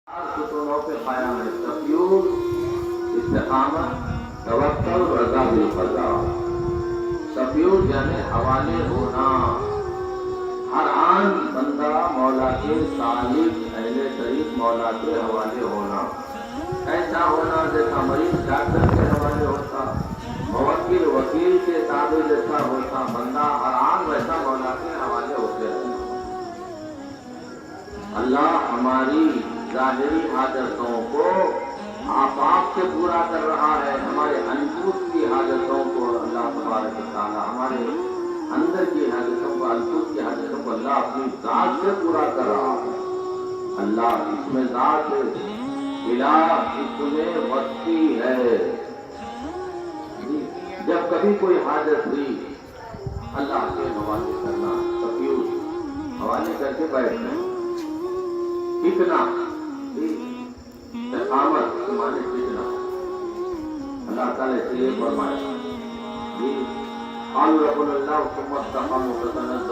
ستونوں پہ قائم ہے تفیور، استقامت، توکل، رضا بالقضا۔ تفیور یعنی حوالے ہونا، ہر آن بندہ مولا کے سالک اہل طریق مولا کے حوالے ہونا، ایسا ہونا جیسا مریض ڈاکٹر کے حوالے ہوتا، موکل وکیل کے تابع جیسا ہوتا، بندہ ہر آن ویسا مولا کے حوالے ہوتے رہنا۔ اللہ ہماری ظاہری حاجتوں کو آفاق سے پورا کر رہا ہے، ہمارے انفس کی حاجتوں کو اللہ تبارک و تعالیٰ، ہمارے اندر کی حاجتوں کو، انفس کی حاجتوں کو اللہ اپنی ذات سے پورا کر رہا ہے۔ اللہ اس میں ذات ہے، الہ اس میں وسطی ہے۔ جب کبھی کوئی حاجت ہوئی اللہ کے حوالے کرنا، تفیور حوالے کر کے بیٹھنا، اتنا استقامت کے معنی اتنا اللہ تعالیٰ سے یہ فرمایا، قالوا ربنا الله ثم استقاموا تتنزل